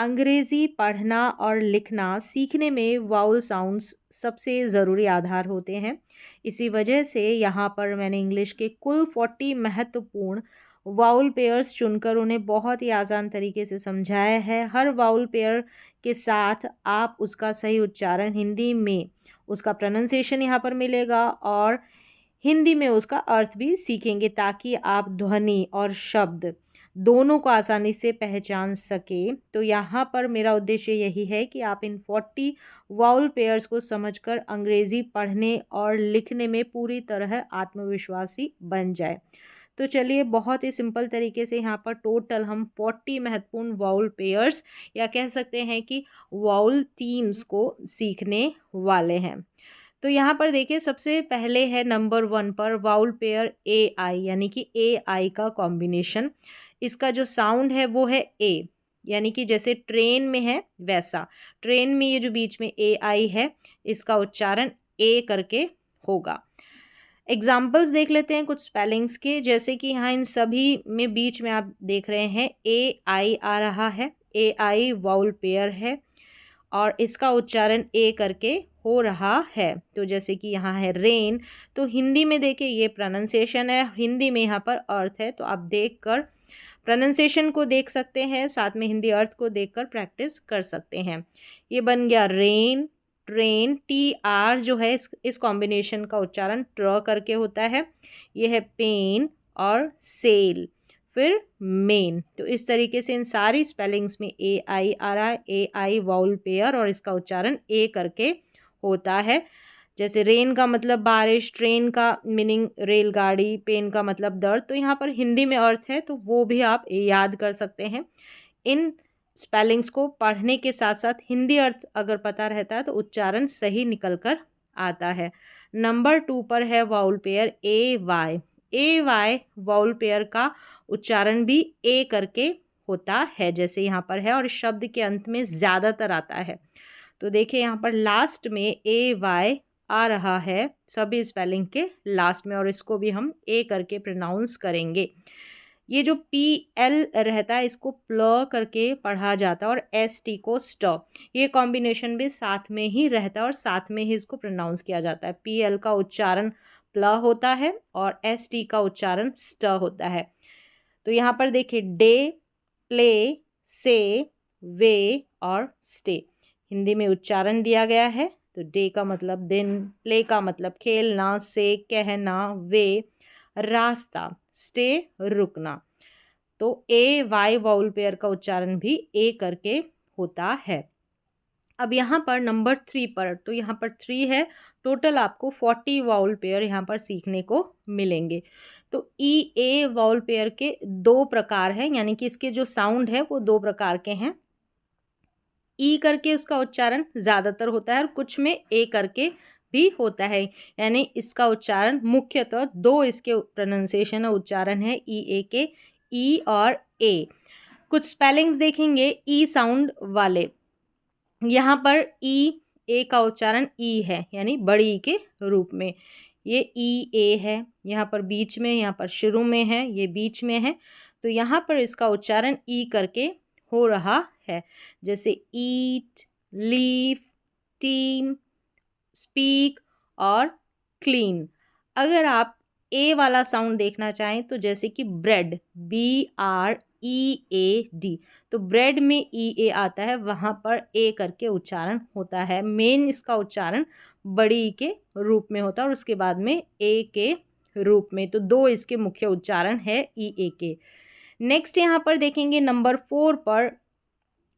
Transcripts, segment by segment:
अंग्रेज़ी पढ़ना और लिखना सीखने में वाउल साउंड्स सबसे ज़रूरी आधार होते हैं। इसी वजह से यहाँ पर मैंने इंग्लिश के कुल 40 महत्वपूर्ण वाउल पेयर्स चुनकर उन्हें बहुत ही आसान तरीके से समझाया है। हर वाउल पेयर के साथ आप उसका सही उच्चारण हिंदी में उसका प्रोनंसिएशन यहाँ पर मिलेगा और हिंदी में उसका अर्थ भी सीखेंगे ताकि आप ध्वनि और शब्द दोनों को आसानी से पहचान सके। तो यहाँ पर मेरा उद्देश्य यही है कि आप इन 40 वाउल पेयर्स को समझकर अंग्रेज़ी पढ़ने और लिखने में पूरी तरह आत्मविश्वासी बन जाए। तो चलिए बहुत ही सिंपल तरीके से यहाँ पर टोटल हम 40 महत्वपूर्ण वाउल पेयर्स या कह सकते हैं कि वाउल टीम्स को सीखने वाले हैं। तो यहाँ पर देखिए सबसे पहले है नंबर 1 पर वाउल पेयर ए आई, यानी कि ए आई का कॉम्बिनेशन। इसका जो साउंड है वो है ए, यानी कि जैसे ट्रेन में है वैसा। ट्रेन में ये जो बीच में ए आई है इसका उच्चारण ए करके होगा। एग्जाम्पल्स देख लेते हैं कुछ स्पेलिंग्स के, जैसे कि यहाँ इन सभी में बीच में आप देख रहे हैं ए आई आ रहा है। ए आई वाउल पेयर है और इसका उच्चारण ए करके हो रहा है। तो जैसे कि यहाँ है रेन, तो हिंदी में देखिए ये प्रोनंसिएशन है, हिंदी में यहाँ पर अर्थ है। तो आप देखकर प्रोनंसिएशन को देख सकते हैं, साथ में हिंदी अर्थ को देखकर प्रैक्टिस कर सकते हैं। ये बन गया रेन। ट्रेन, टी आर जो है इस कॉम्बिनेशन का उच्चारण ट्र करके होता है। ये है पेन और सेल, फिर मेन। तो इस तरीके से इन सारी स्पेलिंग्स में ए आई आ रहा है। ए आई वाउल पेयर और इसका उच्चारण ए करके होता है। जैसे रेन का मतलब बारिश, ट्रेन का मीनिंग रेलगाड़ी, पेन का मतलब दर्द। तो यहाँ पर हिंदी में अर्थ है तो वो भी आप याद कर सकते हैं। इन स्पेलिंग्स को पढ़ने के साथ साथ हिंदी अर्थ अगर पता रहता है तो उच्चारण सही निकल कर आता है। नंबर 2 पर है vowel pair A Y. A Y vowel pair का उच्चारण भी ए करके होता है जैसे यहाँ पर है, और शब्द के अंत में ज़्यादातर आता है। तो देखिए यहाँ पर लास्ट में ए वाई आ रहा है सभी स्पेलिंग के लास्ट में, और इसको भी हम ए करके प्रोनाउंस करेंगे। ये जो पी एल रहता है इसको प्ल करके पढ़ा जाता है और एस टी को स्ट। ये कॉम्बिनेशन भी साथ में ही रहता है और साथ में ही इसको प्रोनाउंस किया जाता है। पी एल का उच्चारण प्ल होता है और एस टी का उच्चारण स्ट होता है। तो यहाँ पर देखिए डे, प्ले, से, वे और स्टे हिंदी में उच्चारण दिया गया है। तो डे का मतलब दिन, प्ले का मतलब खेलना, से कहना, वे रास्ता, स्टे रुकना। तो ए वाई वाउल पेयर का उच्चारण भी ए करके होता है। अब यहाँ पर नंबर 3 पर, तो यहाँ पर 3 है, टोटल आपको 40 वाउल पेयर यहाँ पर सीखने को मिलेंगे। तो ई ए वाउल पेयर के 2 प्रकार हैं, यानी कि इसके जो साउंड है वो 2 प्रकार के हैं। ई करके उसका उच्चारण ज़्यादातर होता है और कुछ में ए करके भी होता है, यानी इसका उच्चारण मुख्यतः 2 इसके प्रोनंसिएशन और उच्चारण है ई ए के, ई और ए। कुछ स्पेलिंग्स देखेंगे ई साउंड वाले। यहाँ पर ई ए का उच्चारण ई है, यानी बड़ी ई के रूप में। ये ई ए है, यहाँ पर बीच में, यहाँ पर शुरू में है, ये बीच में है। तो यहाँ पर इसका उच्चारण ई करके हो रहा है, जैसे ईट, लीव, टीम, स्पीक और क्लीन। अगर आप ए वाला साउंड देखना चाहें तो जैसे कि ब्रेड, BREAD, तो ब्रेड में ई ए आता है, वहाँ पर ए करके उच्चारण होता है। मेन इसका उच्चारण बड़ी ई के रूप में होता है और उसके बाद में ए के रूप में। तो 2 इसके मुख्य उच्चारण है ई ए के। नेक्स्ट यहाँ पर देखेंगे नंबर 4 पर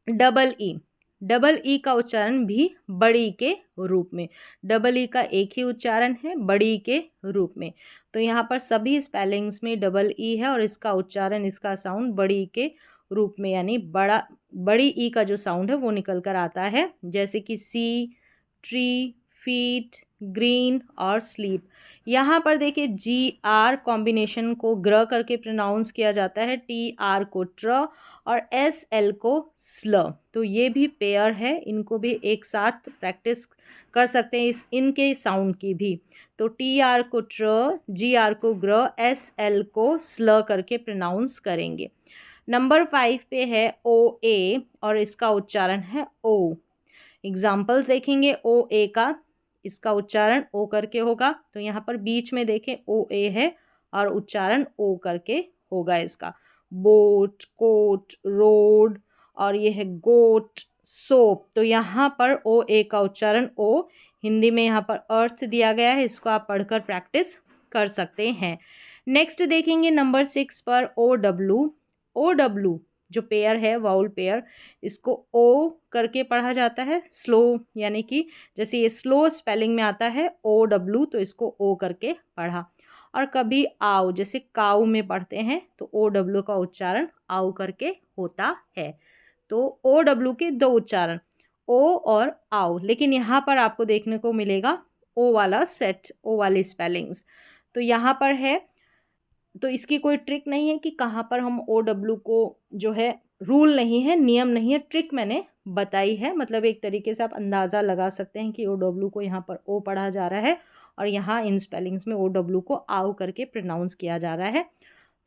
डबल ई। डबल ई का उच्चारण भी बड़ी के रूप में। डबल ई का एक ही उच्चारण है बड़ी के रूप में। तो यहाँ पर सभी स्पेलिंग्स में डबल ई है और इसका उच्चारण, इसका साउंड बड़ी के रूप में, यानी बड़ी ई का जो साउंड है वो निकल कर आता है, जैसे कि सी, ट्री, फीट, ग्रीन और स्लीप। यहाँ पर देखिए GR कॉम्बिनेशन को ग्र करके प्रोनाउंस किया जाता है, TR को ट्र और SL को स्ल। तो ये भी पेयर है, इनको भी एक साथ प्रैक्टिस कर सकते हैं इनके साउंड की भी। तो TR को ट्र, GR को ग्र, SL को स्ल करके प्रोनाउंस करेंगे। नंबर 5 पे है ओ ए और इसका उच्चारण है ओ। एग्जाम्पल्स देखेंगे ओ ए का, इसका उच्चारण ओ करके होगा। तो यहाँ पर बीच में देखें ओ ए है और उच्चारण ओ करके होगा इसका। बोट, कोट, रोड, और ये है गोट, सोप। तो यहाँ पर ओ ए का उच्चारण ओ, हिंदी में यहाँ पर अर्थ दिया गया है, इसको आप पढ़कर प्रैक्टिस कर सकते हैं। नेक्स्ट देखेंगे नंबर 6 पर ओ डब्लू। ओ डब्लू जो पेयर है, वाउल पेयर, इसको ओ करके पढ़ा जाता है स्लो, यानी कि जैसे ये स्लो स्पेलिंग में आता है ओ डब्लू, तो इसको ओ करके पढ़ा। और कभी आओ, जैसे काऊ में पढ़ते हैं तो ओ डब्लू का उच्चारण आओ करके होता है। तो ओ डब्लू के दो उच्चारण, ओ और आओ, लेकिन यहाँ पर आपको देखने को मिलेगा ओ वाला सेट, ओ वाली स्पेलिंग्स। तो यहाँ पर है, तो इसकी कोई ट्रिक नहीं है कि कहाँ पर हम ओ डब्लू को, जो है रूल नहीं है, नियम नहीं है, ट्रिक मैंने बताई है। मतलब एक तरीके से आप अंदाज़ा लगा सकते हैं कि ओ डब्लू को यहाँ पर ओ पढ़ा जा रहा है और यहाँ इन स्पेलिंग्स में ओ डब्लू को आउ करके प्रोनाउंस किया जा रहा है।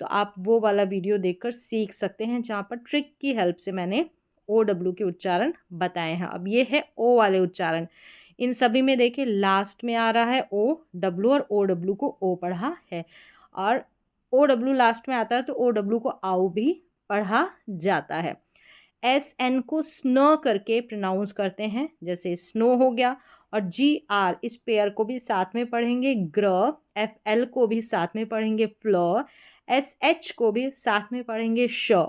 तो आप वो वाला वीडियो देखकर सीख सकते हैं जहाँ पर ट्रिक की हेल्प से मैंने ओ डब्लू के उच्चारण बताए हैं। अब ये है ओ वाले उच्चारण, इन सभी में देखिए लास्ट में आ रहा है ओ डब्लू और ओ डब्लू को ओ पढ़ा है, और ओ डब्लू लास्ट में आता है तो ओ डब्लू को आउ भी पढ़ा जाता है। एस एन को स्नो करके प्रोनाउंस करते हैं, जैसे स्नो हो गया। और जी आर, इस पेयर को भी साथ में पढ़ेंगे ग्र। एफ एल को भी साथ में पढ़ेंगे फ्ल। एस एच को भी साथ में पढ़ेंगे श।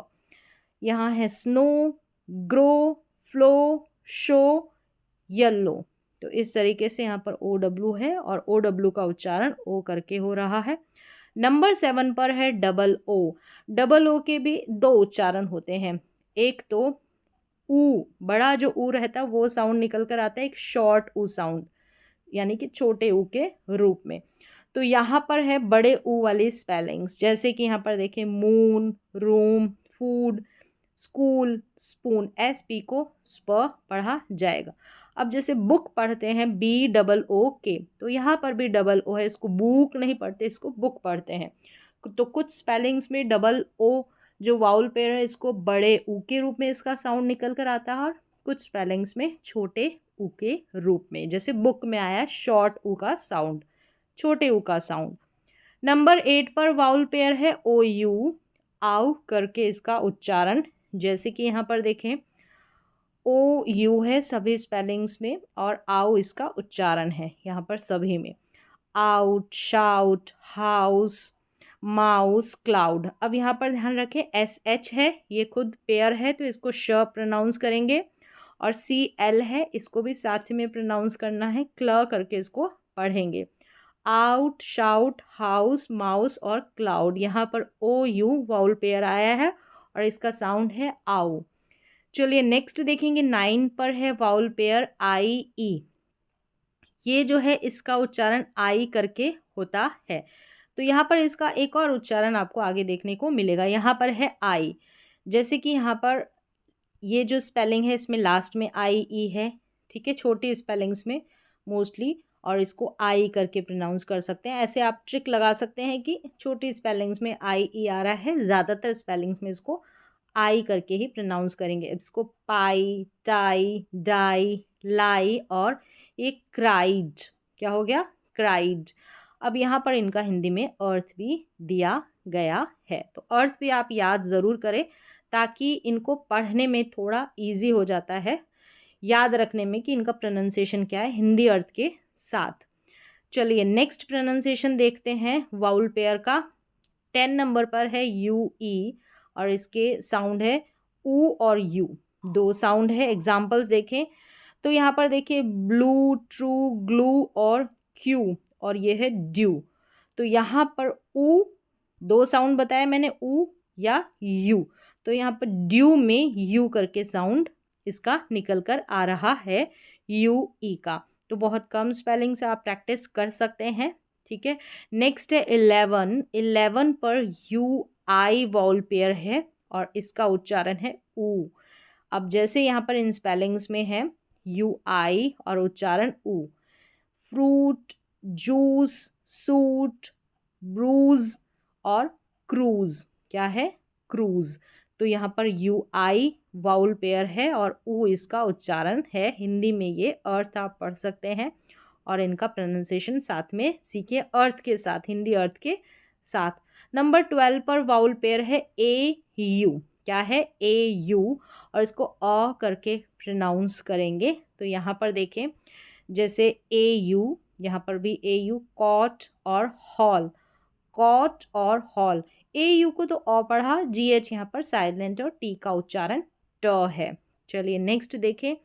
यहाँ है snow, grow, flow, show, yellow. तो इस तरीके से यहाँ पर ओ डब्लू है और ओ डब्लू का उच्चारण ओ करके हो रहा है। नंबर 7 पर है डबल ओ। डबल ओ के भी दो उच्चारण होते हैं। एक तो ऊ, बड़ा जो ऊ रहता है वो साउंड निकल कर आता है, एक शॉर्ट ऊ साउंड, यानी कि छोटे ऊ के रूप में। तो यहाँ पर है बड़े ऊ वाली स्पेलिंग्स, जैसे कि यहाँ पर देखें moon, room, food, school, spoon. S P को स्प पढ़ा जाएगा। अब जैसे बुक पढ़ते हैं बी डबल ओ के, तो यहाँ पर भी डबल ओ है, इसको बुक नहीं पढ़ते, इसको बुक पढ़ते हैं। तो कुछ स्पेलिंग्स में डबल ओ जो वाउल पेयर है, इसको बड़े ऊ के रूप में इसका साउंड निकल कर आता है, और कुछ स्पेलिंग्स में छोटे ऊ के रूप में, जैसे बुक में आया शॉर्ट ऊ का साउंड, छोटे ऊ का साउंड। नंबर 8 पर वाउल पेयर है ओ यू, आउ करके इसका उच्चारण, जैसे कि यहाँ पर देखें ओ यू है सभी स्पेलिंग्स में और आउ इसका उच्चारण है यहाँ पर सभी में। Out, shout, house, mouse, cloud. अब यहाँ पर ध्यान रखें एस एच है, ये खुद पेयर है तो इसको श प्रोनाउंस करेंगे, और सी एल है, इसको भी साथ में प्रोनाउंस करना है, क्ल करके इसको पढ़ेंगे। आउट, शाउट, हाउस, माउस और क्लाउड। यहाँ पर ओ यू वाउल पेयर आया है और इसका साउंड है आउ। चलिए नेक्स्ट देखेंगे 9 पर है वाउल पेयर आई ई। ये जो है इसका उच्चारण आई करके होता है। तो यहाँ पर इसका एक और उच्चारण आपको आगे देखने को मिलेगा। यहाँ पर है आई, जैसे कि यहाँ पर ये जो स्पेलिंग है इसमें लास्ट में आई ई है, ठीक है, छोटी स्पेलिंग्स में मोस्टली, और इसको आई करके प्रोनाउंस कर सकते हैं। ऐसे आप ट्रिक लगा सकते हैं कि छोटी स्पेलिंग्स में आई ई आ रहा है, ज़्यादातर स्पेलिंग्स में इसको आई करके ही प्रोनाउंस करेंगे। इसको पाई, टाई, डाई, लाई, और ये क्राइड, क्या हो गया, क्राइड। अब यहाँ पर इनका हिंदी में अर्थ भी दिया गया है, तो अर्थ भी आप याद ज़रूर करें ताकि इनको पढ़ने में थोड़ा इजी हो जाता है, याद रखने में कि इनका प्रोनाउंसिएशन क्या है हिंदी अर्थ के साथ। चलिए नेक्स्ट प्रोनाउंसिएशन देखते हैं वाउल पेयर का। 10 नंबर पर है यू ई और इसके साउंड है ऊ और यू, दो साउंड है। एग्जाम्पल्स देखें तो यहाँ पर देखिए ब्लू, ट्रू, ग्लू और क्यू, और ये है ड्यू। तो यहाँ पर ऊ, दो साउंड बताया मैंने, ऊ या यू, तो यहाँ पर ड्यू में यू करके साउंड इसका निकल कर आ रहा है, यू ई का। तो बहुत कम स्पेलिंग से आप प्रैक्टिस कर सकते हैं, ठीक है। नेक्स्ट है 11। 11 पर यू आई वाउल पेयर है और इसका उच्चारण है ऊ। अब जैसे यहाँ पर इन स्पेलिंग्स में है यू आई और उच्चारण ऊ। फ्रूट, जूस, सूट, ब्रूज और क्रूज, क्या है, क्रूज। तो यहाँ पर यू आई वाउल पेयर है और ऊ इसका उच्चारण है। हिंदी में ये अर्थ आप पढ़ सकते हैं और इनका प्रोनाउंसिएशन साथ में सीखिए, अर्थ के साथ, हिंदी अर्थ के साथ। नंबर 12 पर वाउल पेयर है ए यू। क्या है? ए यू, और इसको अ करके प्रोनाउंस करेंगे। तो यहाँ पर देखें, जैसे ए यू, यहाँ पर भी ए यू, कॉट और हॉल, कॉट और हॉल। ए यू को तो अ पढ़ा, जी एच यहाँ पर साइलेंट और टी का उच्चारण ट है। चलिए नेक्स्ट देखें,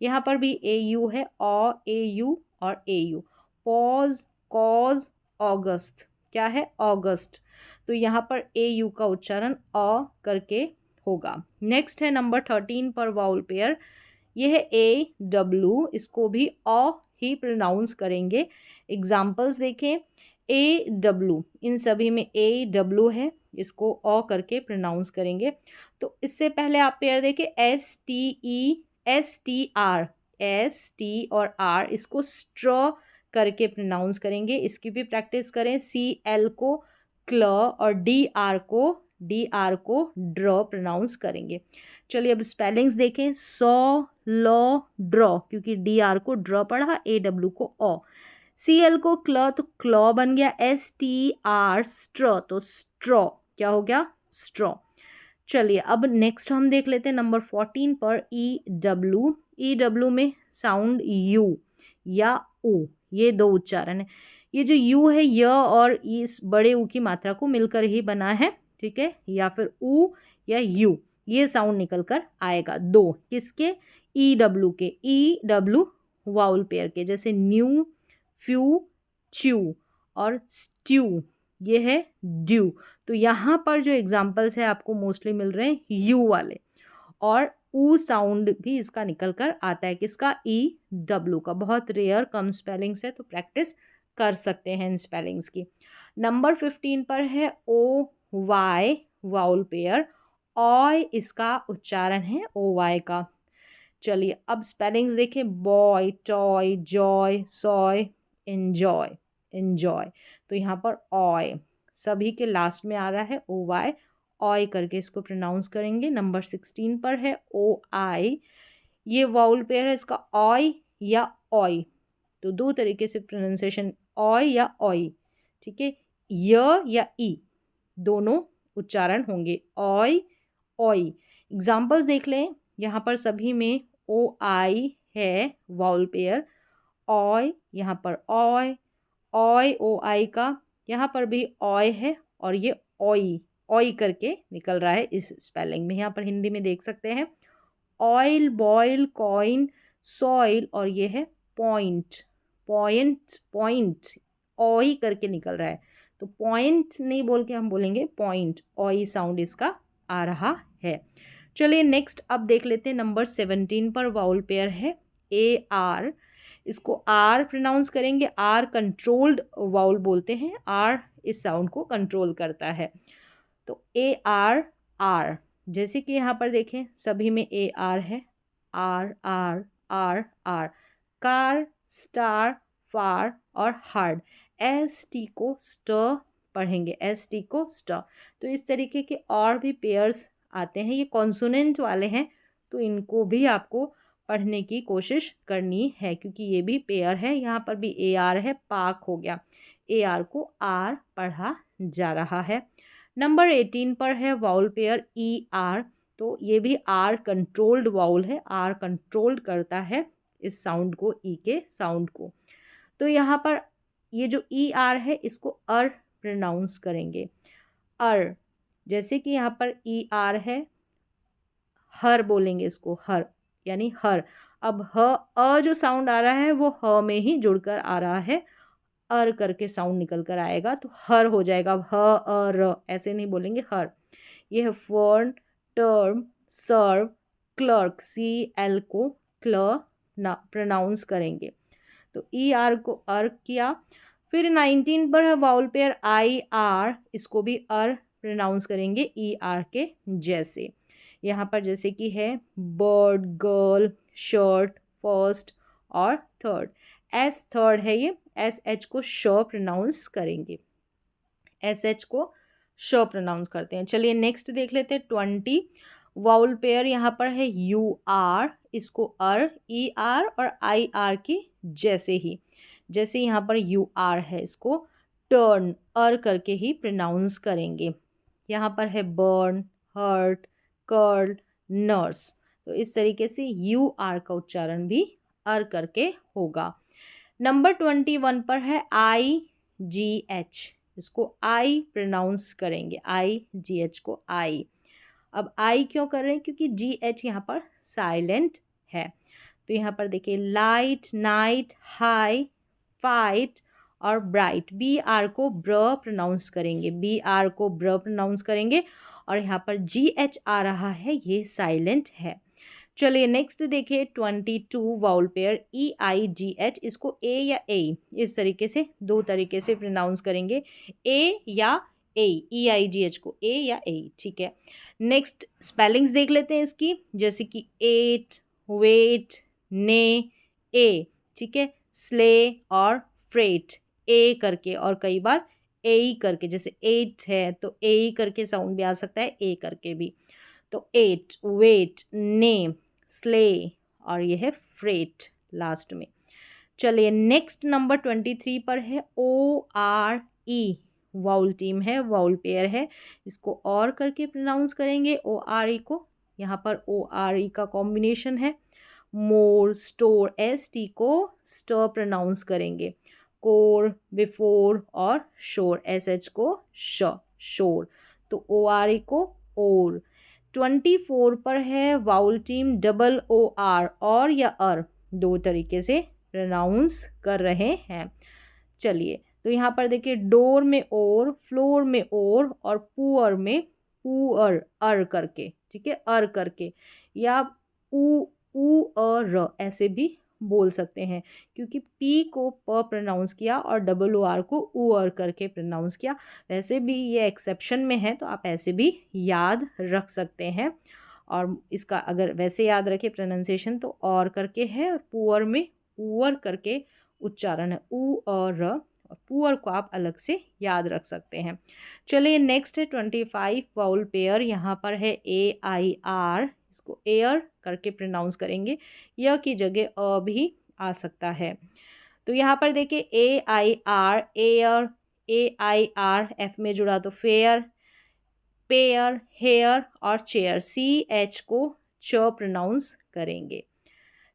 यहाँ पर भी ए यू है, अ ए यू और ए यू। Pause, cause, August. क्या है? ऑगस्ट। तो यहाँ पर ए यू का उच्चारण अ करके होगा। नेक्स्ट है नंबर 13 पर वाउल पेयर, ये है ए डब्ल्यू, इसको भी अ ही प्रोनाउंस करेंगे। एग्जाम्पल्स देखें, ए डब्ल्यू, इन सभी में ए डब्ल्यू है, इसको अ करके प्रोनाउंस करेंगे। तो इससे पहले आप पेयर देखें, S T E, S T R, S T और आर, इसको स्ट्र करके प्रोनाउंस करेंगे। इसकी भी प्रैक्टिस करें। सी एल को क्ल और डी आर को ड्र प्रोनाउंस करेंगे। चलिए अब स्पेलिंग्स देखें, सॉ, लॉ, ड्रॉ, क्योंकि डी आर को ड्र पढ़ा, ए डब्ल्यू को अ। सी एल को क्ल तो क्लॉ बन गया, एस टी आर स्ट्र तो स्ट्रॉ, क्या हो गया? स्ट्रॉ। चलिए अब नेक्स्ट हम देख लेते हैं नंबर 14 पर ई डब्ल्यू। ई डब्ल्यू में साउंड यू या ऊ, ये दो उच्चारण है। ये जो यू है, य और इस बड़े ऊ की मात्रा को मिलकर ही बना है, ठीक है, या फिर ऊ या यू, ये साउंड निकल कर आएगा। दो किसके? ई डब्ल्यू के, ई डब्ल्यू वाउल पेयर के, जैसे न्यू, फ्यू, च्यू और स्ट्यू, ये है ड्यू। तो यहाँ पर जो एग्जाम्पल्स है आपको मोस्टली मिल रहे हैं यू वाले, और ऊ साउंड भी इसका निकल कर आता है। किसका? ई डब्ल्यू का। बहुत रेयर कम स्पेलिंग्स है, तो प्रैक्टिस कर सकते हैं इन स्पेलिंग्स की। नंबर 15 पर है O Y vowel pair, oy इसका उच्चारण है ओ वाई का। चलिए अब स्पेलिंग्स देखें, boy, toy, Joy, soy, enjoy, enjoy. तो यहाँ पर ऑय सभी के लास्ट में आ रहा है ओ वाई, ऑय करके इसको प्रोनाउंस करेंगे। नंबर 16 पर है ओ आई, ये वाउल पेयर है, इसका ऑय या ऑय, तो दो तरीके से प्रोनाउंसिएशन, ऑय या ऑय, ठीक है, य या ई दोनों उच्चारण होंगे, ऑय, ऑय। एग्जाम्पल्स देख लें, यहाँ पर सभी में ओ आई है वाउल पेयर, ऑय, यहाँ पर ऑय, ऑय ओ आई का, यहाँ पर भी ऑय है और ये ऑय, ऑय करके निकल रहा है इस स्पेलिंग में। यहाँ पर हिंदी में देख सकते हैं, ऑयल, बॉयल, कॉइन, सॉइल और ये है पॉइंट, पॉइंट, पॉइंट, ऑय करके निकल रहा है। तो पॉइंट नहीं बोल के हम बोलेंगे पॉइंट, ऑय साउंड इसका आ रहा है। चलिए नेक्स्ट अब देख लेते हैं नंबर 17 पर वाउल पेयर है ए आर, इसको आर प्रोनाउंस करेंगे। आर कंट्रोल्ड वाउल बोलते हैं, आर इस साउंड को कंट्रोल करता है। तो ए आर, आर, जैसे कि यहाँ पर देखें सभी में ए आर है, R R R R. Car, star, far और हार्ड, एस टी को स्ट पढ़ेंगे, एस टी को स्ट। तो इस तरीके के और भी पेयर्स आते हैं, ये कॉन्सोनेंट वाले हैं, तो इनको भी आपको पढ़ने की कोशिश करनी है, क्योंकि ये भी पेयर है। यहाँ पर भी ए आर है, पाक हो गया, ए आर को आर पढ़ा जा रहा है। नंबर 18 पर है वाउल पेयर ई आर, तो ये भी आर कंट्रोल्ड वाउल है, आर कंट्रोल्ड करता है इस साउंड को, ई के साउंड को। तो यहाँ पर ये जो ई आर है इसको अर प्रोनाउंस करेंगे, अर, जैसे कि यहाँ पर ई आर है, हर बोलेंगे इसको, हर यानी हर। अब ह, अ जो साउंड आ रहा है वो ह में ही जुड़कर आ रहा है, अर करके साउंड निकल कर आएगा, तो हर हो जाएगा। अब ह अ र ऐसे नहीं बोलेंगे, हर। ये है फर्न, टर्म, सर्व, क्लर्क, सी एल को क्ल प्रोनाउंस करेंगे। तो ई आर को अर किया। फिर 19 पर है वाउल पेयर आई आर, इसको भी अर प्रोनाउंस करेंगे ई आर के जैसे। यहाँ पर जैसे कि है बर्ड, गर्ल, शर्ट, फर्स्ट और थर्ड, एस थर्ड है ये, एस एच को श प्रोनाउंस करेंगे, एस एच को श प्रोनाउंस करते हैं। चलिए नेक्स्ट देख लेते हैं 20 वाउल पेयर यहाँ पर है यू आर, इसको अर, ई आर और आई आर के जैसे ही, जैसे यहाँ पर यू आर है इसको टर्न अर करके ही प्रोनाउंस करेंगे। यहाँ पर है बर्न, हर्ट, कर्ल, नर्स, तो इस तरीके से यू आर का उच्चारण भी अर करके होगा। नंबर 21 पर है आई जी एच, इसको आई प्रोनाउंस करेंगे, आई जी एच को आई। अब आई क्यों कर रहे हैं, क्योंकि जी एच यहाँ पर साइलेंट है। तो यहाँ पर देखिए लाइट, नाइट, हाई, फाइट और ब्राइट, बी आर को ब्र प्रोनाउंस करेंगे, बी आर को ब्र प्रोनाउंस करेंगे और यहाँ पर जी एच आ रहा है, ये साइलेंट है। चलिए नेक्स्ट देखिए 22 वाउल पेयर ई आई जी एच, इसको ए या ए इस तरीके से दो तरीके से प्रोनाउंस करेंगे, ए या ए, ई आई जी एच को ए या ए, ठीक है। नेक्स्ट स्पेलिंग्स देख लेते हैं इसकी, जैसे कि एट, वेट, ने, ए, ठीक है, स्ले और फ्रेट, ए करके और कई बार ए करके, जैसे एट है तो ए करके साउंड भी आ सकता है, ए करके भी। तो एट, वेट, ने, स्ले और ये है फ्रेट लास्ट में। चलिए नेक्स्ट नंबर 23 पर है O R E, vowel team है, वाउल पेयर है, इसको और करके प्रोनाउंस करेंगे ओ आर ई को। यहाँ पर ओ आर ई का कॉम्बिनेशन है मोर, स्टोर, एस टी को स्टर प्रोनाउंस करेंगे, कोर, बिफोर और शोर, एस एच को श, शोर, तो ओ आर ई को ओर। 24 पर है vowel team double O R, और या अर दो तरीके से प्रोनाउंस कर रहे हैं। चलिए तो यहाँ पर देखिए डोर में ओर, फ्लोर में ओर और पुअर में पुअर, अर करके, ठीक है, अर करके, या उ अ र ऐसे भी बोल सकते हैं, क्योंकि पी को प प्रोनाउंस किया और डबल ओ आर को उ अर करके प्रोनाउंस किया। वैसे भी ये एक्सेप्शन में है, तो आप ऐसे भी याद रख सकते हैं। और इसका अगर वैसे याद रखें प्रोनाउंसिएशन तो और करके है, और पुअर में पुअर करके उच्चारण है, उ और र, और पुअर को आप अलग से याद रख सकते हैं। चलिए नेक्स्ट है 25 वाउल पेयर, यहाँ पर है ए आई आर, इसको एयर करके प्रोनाउंस करेंगे, य की जगह अ भी आ सकता है। तो यहाँ पर देखिए A I R air, A I R F में जुड़ा तो फेयर, पेयर, हेयर और चेयर, सी एच को च प्रोनाउंस करेंगे।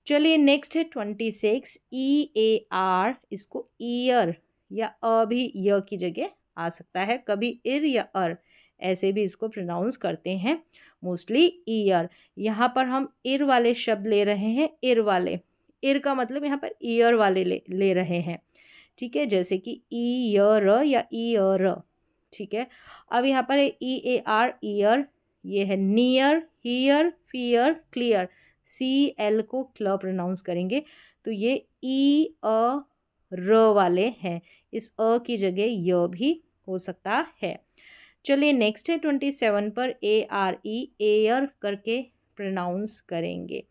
चलिए नेक्स्ट है 26 ई ए आर, इसको ईयर या अ भी य की जगह आ सकता है, कभी इर या अर ऐसे भी इसको प्रोनाउंस करते हैं, मोस्टली ईयर। यहाँ पर हम इर वाले शब्द ले रहे हैं, इर वाले, इर का मतलब यहाँ पर ईयर वाले ले रहे हैं, ठीक है, जैसे कि ई य र या ई अ र, ठीक है। अब यहाँ पर है ई ए आर ईयर, ये है near, here, fear, clear, C L को क्ल प्रोनाउंस करेंगे, तो ये ई अ र वाले हैं, इस अ की जगह य भी हो सकता है। चलिए नेक्स्ट है 27 पर ए आर ई एयर करके प्रोनाउंस करेंगे,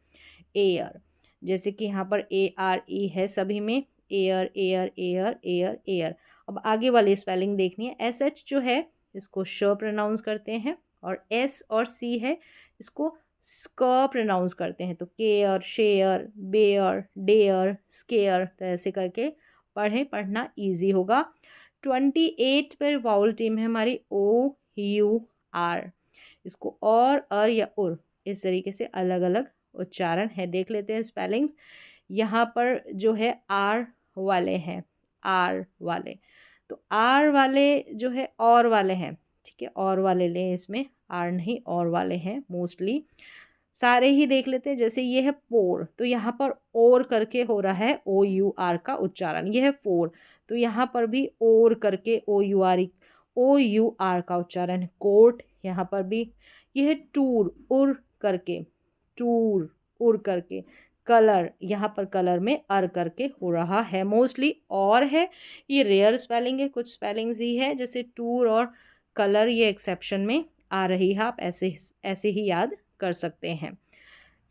एयर, जैसे कि यहाँ पर ए आर ई है सभी में, air, air, air, air, air. अब आगे वाली स्पेलिंग देखनी है, एस एच जो है इसको श प्रोनाउंस करते हैं, और एस और सी है इसको स्क प्रोनाउंस करते हैं, तो care, share, bare, dare, scare, तो ऐसे करके पढ़ें, पढ़ना इजी होगा। 28 पर वाउल टीम है हमारी ओ यू आर, इसको और अर या उर इस तरीके से अलग अलग उच्चारण है, देख लेते हैं स्पेलिंग्स। यहाँ पर जो है आर वाले हैं, आर वाले, तो आर वाले जो है और वाले हैं, ठीक है, और वाले लें, इसमें आर नहीं और वाले हैं, मोस्टली सारे ही देख लेते हैं। जैसे ये है पोर, तो यहाँ पर और करके हो रहा है ओ यू आर का उच्चारण, ये है फोर, तो यहाँ पर भी और करके ओ यू आर का उच्चारण है। कोट, यहाँ पर भी ये है टूर, उर करके, टूर, उर करके। कलर, यहाँ पर कलर में अर करके हो रहा है, मोस्टली और है, ये रेयर स्पेलिंग है, कुछ स्पेलिंग्स ही है, जैसे टूर और कलर ये एक्सेप्शन में आ रही है, आप ऐसे ही याद कर सकते हैं।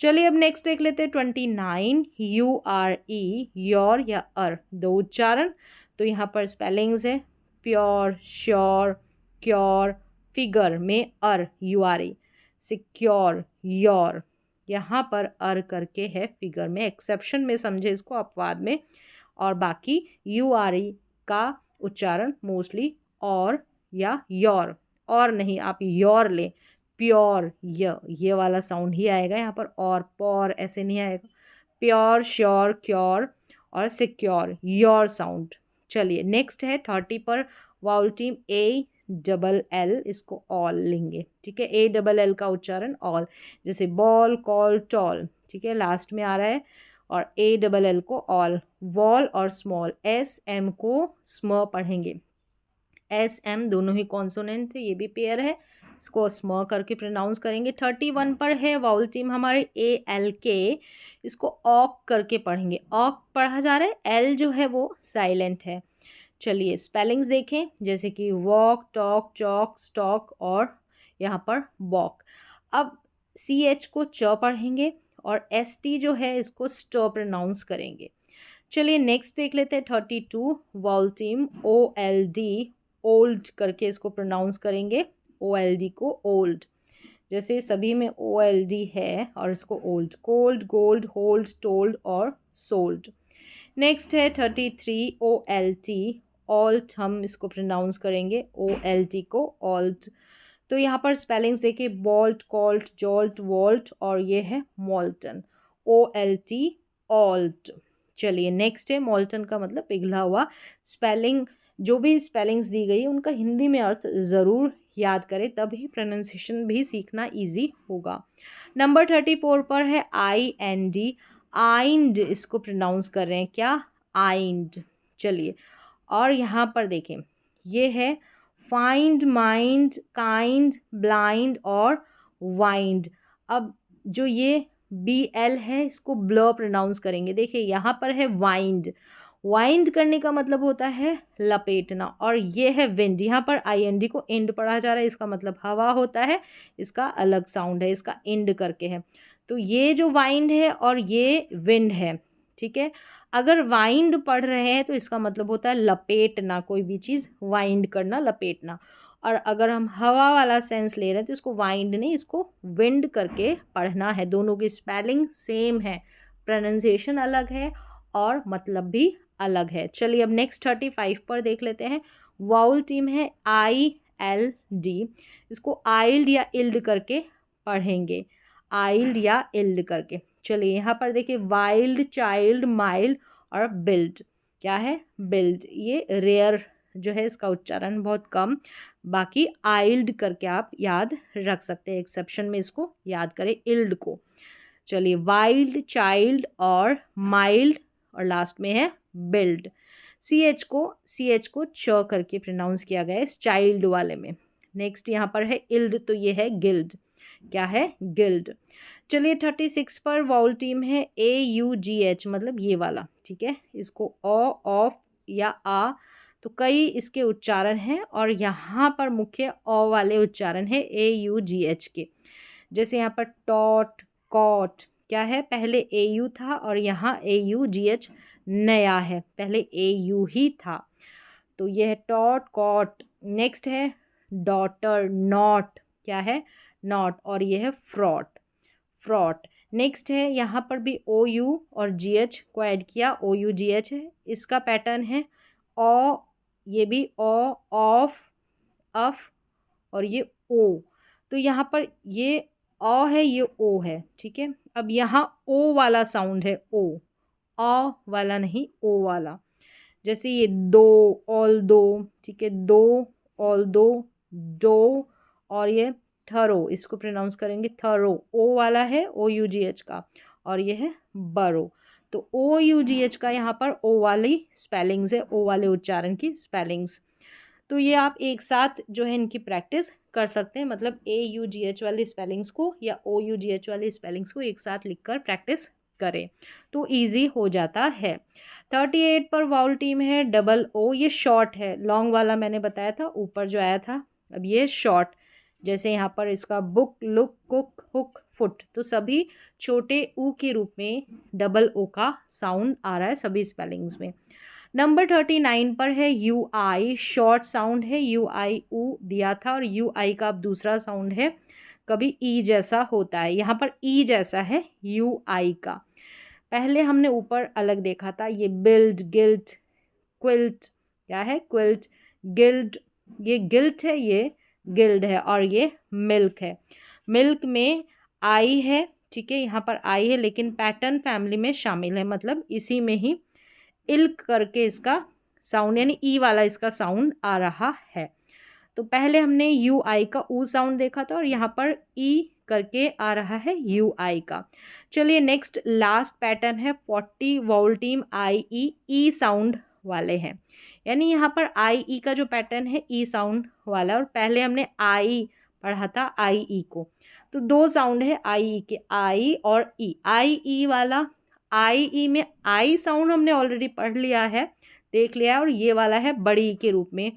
चलिए अब नेक्स्ट देख लेते हैं 29 यू आर ई, योर या अर दो उच्चारण, तो यहाँ पर स्पेलिंग्स है प्योर, श्योर, क्योर, फिगर में अर URE, सिक्योर योर, यहाँ पर अर करके है फिगर में, एक्सेप्शन में समझे इसको, अपवाद में। और बाकी URE का उच्चारण मोस्टली और या योर, और नहीं आप योर लें, प्योर ये वाला साउंड ही आएगा यहाँ पर, और पॉर ऐसे नहीं आएगा। प्योर, श्योर, क्योर और सिक्योर, योर साउंड। चलिए नेक्स्ट है 30 पर वाउल टीम ALL, इसको ऑल लेंगे, ठीक है। ALL का उच्चारण ऑल, जैसे बॉल, कॉल, टॉल, ठीक है, लास्ट में आ रहा है। और ALL को ऑल, वॉल और स्मॉल, SM को स्म पढ़ेंगे, SM दोनों ही कॉन्सोनेंट है, ये भी पेयर है, इसको स्म करके प्रोनाउंस करेंगे। 31 पर है वाउल टीम हमारे ALK, इसको ऑक करके पढ़ेंगे, ऑक पढ़ा जा रहा है, L जो है वो साइलेंट है। चलिए स्पेलिंग्स देखें, जैसे कि वॉक, टॉक, चॉक, स्टॉक और यहाँ पर वॉक। अब CH को च पढ़ेंगे और ST जो है इसको स्ट प्रोनाउंस करेंगे। चलिए नेक्स्ट देख लेते हैं 32 वाउल टीम OLD, ओल्ड करके इसको प्रोनाउंस करेंगे, OLD को ओल्ड, जैसे सभी में OLD है और इसको old, cold, gold, hold, told और सोल्ड। नेक्स्ट है 33 OLT, ऑल्ट, हम इसको प्रोनाउंस करेंगे OLT को ऑल्ट। तो यहाँ पर स्पेलिंग्स देखिए, बॉल्ट, कॉल्ट, जॉल्ट, वॉल्ट और ये है मॉल्टन, OLT ऑल्ट। चलिए नेक्स्ट है मॉल्टन का मतलब पिघला हुआ। स्पेलिंग, जो भी स्पेलिंग्स दी गई है उनका हिंदी में अर्थ ज़रूर याद करें, तभी प्रोनाउंसिएशन भी सीखना इजी होगा। नंबर 34 पर है IND, आइंड इसको प्रोनाउंस कर रहे हैं, क्या, आइंड। चलिए और यहाँ पर देखें, ये है फाइंड, माइंड, काइंड, ब्लाइंड और वाइंड। अब जो ये BL है इसको ब्ल प्रोनाउंस करेंगे। देखिए यहाँ पर है वाइंड, वाइंड करने का मतलब होता है लपेटना, और ये है विंड, यहाँ पर IND को इंड पढ़ा जा रहा है, इसका मतलब हवा होता है, इसका अलग साउंड है, इसका इंड करके है। तो ये जो वाइंड है और ये विंड है, ठीक है। अगर वाइंड पढ़ रहे हैं तो इसका मतलब होता है लपेटना, कोई भी चीज़ वाइंड करना, लपेटना। और अगर हम हवा वाला सेंस ले रहे हैं तो इसको वाइंड नहीं, इसको विंड करके पढ़ना है। दोनों की स्पेलिंग सेम है, प्रोनाउंसिएशन अलग है और मतलब भी अलग है। चलिए अब नेक्स्ट 35 पर देख लेते हैं। वाउल टीम है ILD, इसको आइल्ड या इल्ड करके पढ़ेंगे, आइल्ड या इल्ड करके। चलिए यहाँ पर देखिए, वाइल्ड, चाइल्ड, माइल्ड और बिल्ड, क्या है, बिल्ड। ये रेयर जो है इसका उच्चारण बहुत कम, बाकी आइल्ड करके आप याद रख सकते हैं, एक्सेप्शन में इसको याद करें इल्ड को। चलिए वाइल्ड, चाइल्ड और माइल्ड और लास्ट में है बिल्ड। CH को च करके प्रोनाउंस किया गया है इस चाइल्ड वाले में। नेक्स्ट यहाँ पर है इल्ड, तो ये है गिल्ड, क्या है, गिल्ड। चलिए 36 पर वाउल टीम है AUGH, मतलब ये वाला, ठीक है। इसको ऑफ या आ, तो कई इसके उच्चारण हैं और यहाँ पर मुख्य ओ वाले उच्चारण है AUGH के। जैसे यहाँ पर टॉट, कॉट, क्या है, पहले AU था और यहाँ AUGH नया है, पहले AU ही था, तो यह है टॉट, कॉट। नेक्स्ट है डॉटर, नॉट, क्या है, नॉट, और ये है फ्रॉट, फ्रॉट। नेक्स्ट है यहाँ पर भी OU और GH को ऐड किया, OUGH है, इसका पैटर्न है ओ, ये भी ओ, ऑफ, अफ और ये ओ। तो यहाँ पर ये ओ है, ये ओ है, ठीक है। अब यहाँ ओ वाला साउंड है, ओ वाला नहीं, ओ वाला। जैसे ये दो, ऑल दो, ठीक है, दो, ऑल दो, डो और ये थरो, इसको प्रोनाउंस करेंगे थरो, ओ वाला है OUGH का, और ये है बरो। तो OUGH का यहाँ पर ओ वाली स्पेलिंग्स है, ओ वाले उच्चारण की स्पेलिंग्स। तो ये आप एक साथ जो है इनकी प्रैक्टिस कर सकते हैं, मतलब AUGH वाली स्पेलिंग्स को या OUGH वाली स्पेलिंग्स को एक साथ लिखकर प्रैक्टिस करें तो इजी हो जाता है। 38 पर वाउल टीम है OO, ये शॉर्ट है, लॉन्ग वाला मैंने बताया था ऊपर जो आया था, अब ये शॉर्ट। जैसे यहाँ पर इसका book, look, cook, hook, foot, तो सभी छोटे ऊ के रूप में OO का साउंड आ रहा है सभी स्पेलिंग्स में। नंबर 39 पर है यू आई, शॉर्ट साउंड है, यू आई ऊ दिया था और यू आई का अब दूसरा साउंड है, कभी ई जैसा होता है, यहाँ पर ई जैसा है यू आई का। पहले हमने ऊपर अलग देखा था, ये बिल्ड, गिल्ट, क्विल्ट, क्या है क्विल्ट, गिल्ड, ये गिल्ट है, ये गिल्ड है और ये मिल्क है। मिल्क में आई है, ठीक है, यहाँ पर आई है लेकिन पैटर्न फैमिली में शामिल है, मतलब इसी में ही इल्क करके इसका साउंड यानी ई वाला इसका साउंड आ रहा है। तो पहले हमने यू आई का ऊ साउंड देखा था और यहाँ पर ई करके आ रहा है यू आई का। चलिए नेक्स्ट लास्ट पैटर्न है 40 वाउल टीम आई ई साउंड वाले हैं, यानी यहाँ पर आई ई का जो पैटर्न है ई साउंड वाला, और पहले हमने आई पढ़ा था आई ई को, तो दो साउंड है आई ई के, आई और ई। आई ई वाला, आई ई में आई साउंड हमने ऑलरेडी पढ़ लिया है, देख लिया है, और ये वाला है बड़ी ई के रूप में।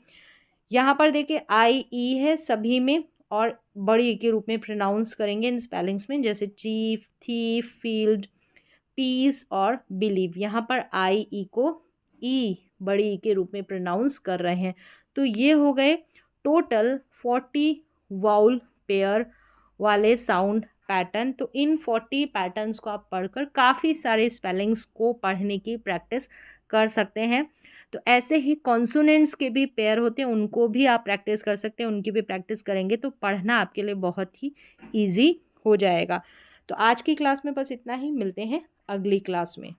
यहाँ पर देखिए आई ई है सभी में और बड़ी ई के रूप में प्रोनाउंस करेंगे इन स्पेलिंग्स में, जैसे चीफ, थीफ, फील्ड, पीस और बिलीव। यहाँ पर आई ई को ई बड़ी ई के रूप में प्रोनाउंस कर रहे हैं। तो ये हो गए टोटल 40 वाउल पेयर वाले साउंड पैटर्न। तो इन 40 पैटर्न्स को आप पढ़कर काफ़ी सारे स्पेलिंग्स को पढ़ने की प्रैक्टिस कर सकते हैं। तो ऐसे ही कॉन्सोनेंट्स के भी पेयर होते हैं, उनको भी आप प्रैक्टिस कर सकते हैं, उनकी भी प्रैक्टिस करेंगे तो पढ़ना आपके लिए बहुत ही ईजी हो जाएगा। तो आज की क्लास में बस इतना ही, मिलते हैं अगली क्लास में।